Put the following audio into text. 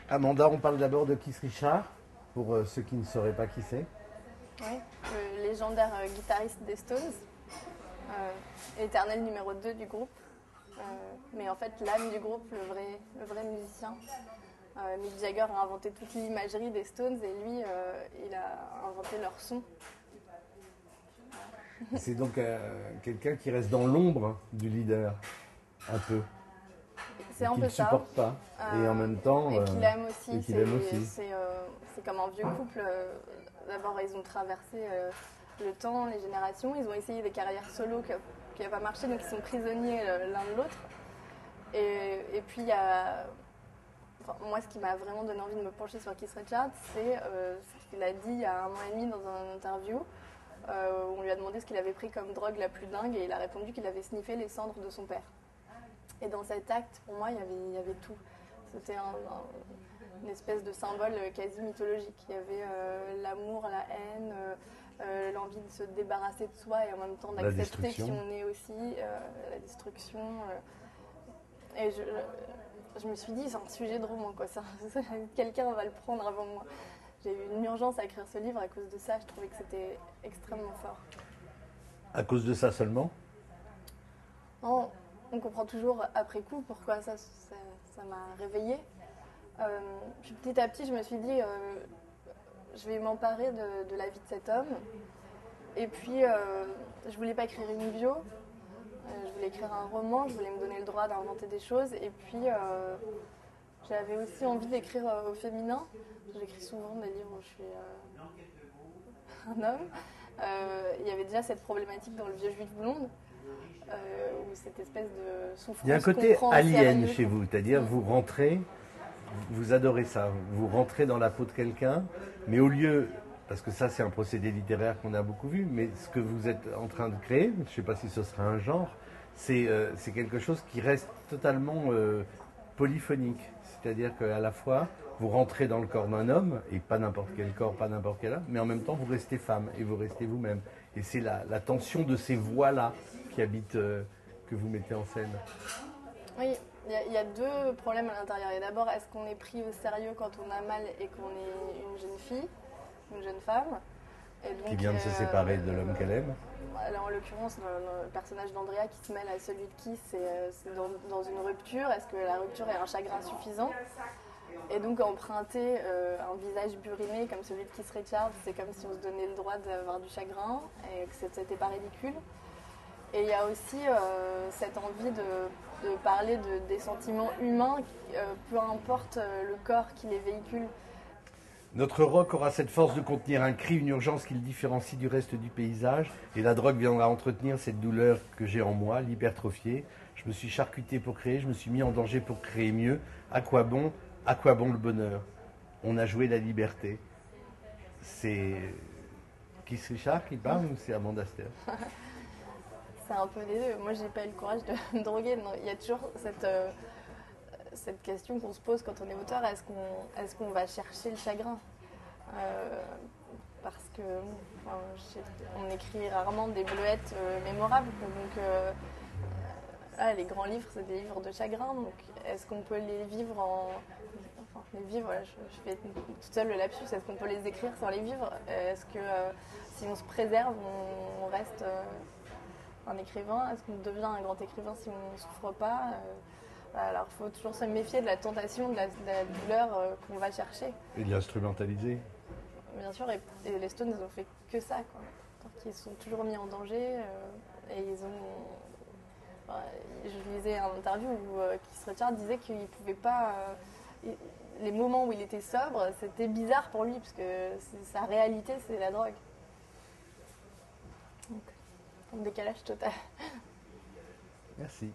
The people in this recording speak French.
Amanda, on parle d'abord de Keith Richards, pour ceux qui ne sauraient pas qui c'est. Oui, le légendaire guitariste des Stones, éternel numéro 2 du groupe, mais en fait l'âme du groupe, le vrai musicien. Mick Jagger a inventé toute l'imagerie des Stones et lui, il a inventé leur son. C'est donc quelqu'un qui reste dans l'ombre du leader, un peu. C'est un qui peu ne ça. supporte pas. Et en même temps. Et qu'il aime aussi. Et qu'il aime aussi. C'est comme un vieux couple. D'abord, ils ont traversé le temps, les générations. Ils ont essayé des carrières solo qui n'ont pas marché, donc ils sont prisonniers l'un de l'autre. Et puis, il y a. Enfin, moi, ce qui m'a vraiment donné envie de me pencher sur Keith Richards, c'est ce qu'il a dit il y a 1 an et demi dans une interview. Où on lui a demandé ce qu'il avait pris comme drogue la plus dingue et il a répondu qu'il avait sniffé les cendres de son père. Et dans cet acte, pour moi, il y avait tout. C'était une espèce de symbole quasi mythologique. Il y avait l'amour, la haine, l'envie de se débarrasser de soi et en même temps d'accepter qui on est aussi, la destruction. Et je me suis dit, c'est un sujet de roman, quoi. Quelqu'un va le prendre avant moi. J'ai eu une urgence à écrire ce livre à cause de ça. Je trouvais que c'était extrêmement fort. À cause de ça seulement ? Non, on comprend toujours après coup pourquoi ça m'a réveillée. Puis petit à petit, je me suis dit, je vais m'emparer de la vie de cet homme. Et puis, je voulais pas écrire une bio. Je voulais écrire un roman. Je voulais me donner le droit d'inventer des choses. Et puis, j'avais aussi envie d'écrire au féminin. J'écris souvent des livres où je suis un homme. Il y avait déjà cette problématique dans Le Vieux Juif blonde, où cette espèce de souffrance. Il y a un côté alien chez vous, c'est-à-dire vous rentrez, vous adorez ça, vous rentrez dans la peau de quelqu'un, mais au lieu, parce que ça c'est un procédé littéraire qu'on a beaucoup vu, mais ce que vous êtes en train de créer, je ne sais pas si ce sera un genre, c'est quelque chose qui reste totalement polyphonique, c'est-à-dire qu'à la fois vous rentrez dans le corps d'un homme, et pas n'importe quel corps, pas n'importe quel homme, mais en même temps vous restez femme et vous restez vous-même. Et c'est la tension de ces voix-là qui habitent, que vous mettez en scène. Oui, il y a deux problèmes à l'intérieur. Et d'abord, est-ce qu'on est pris au sérieux quand on a mal et qu'on est une jeune fille, une jeune femme et donc, qui vient de se séparer de l'homme qu'elle aime. Alors, en l'occurrence, le personnage d'Andrea qui se mêle à celui de Keith, c'est dans une rupture. Est-ce que la rupture est un chagrin suffisant ? Et donc emprunter un visage buriné comme celui de Keith Richards, c'est comme si on se donnait le droit d'avoir du chagrin et que c'était pas ridicule. Et il y a aussi cette envie de parler des sentiments humains, peu importe le corps qui les véhicule. Notre rock aura cette force de contenir un cri, une urgence qui le différencie du reste du paysage. Et la drogue viendra entretenir cette douleur que j'ai en moi, l'hypertrophier. Je me suis charcuté pour créer, je me suis mis en danger pour créer mieux. À quoi bon le bonheur ? On a joué la liberté. C'est Keith Richards qui parle ou c'est Amanda Ster ? C'est un peu les deux. Moi, j'ai pas eu le courage de me droguer. Non, il y a toujours cette question qu'on se pose quand on est auteur. Est-ce qu'on va chercher le chagrin ? Parce que on écrit rarement des bleuettes mémorables. Donc, les grands livres, c'est des livres de chagrin. Donc, est-ce qu'on peut les vivre les vivre, voilà, je fais toute seule le lapsus. Est-ce qu'on peut les écrire sans les vivre ? Est-ce que si on se préserve, on reste un écrivain ? Est-ce qu'on devient un grand écrivain si on ne souffre pas ? Alors, il faut toujours se méfier de la tentation, de la douleur qu'on va chercher. Et de l'instrumentaliser. Bien sûr, et les Stones, ils ont fait que ça, quoi. Donc, ils sont toujours mis en danger et ils ont... je lisais une interview où Keith Richards disait qu'il ne pouvait pas... les moments où il était sobre, c'était bizarre pour lui, parce que sa réalité, c'est la drogue. Donc, un décalage total. Merci.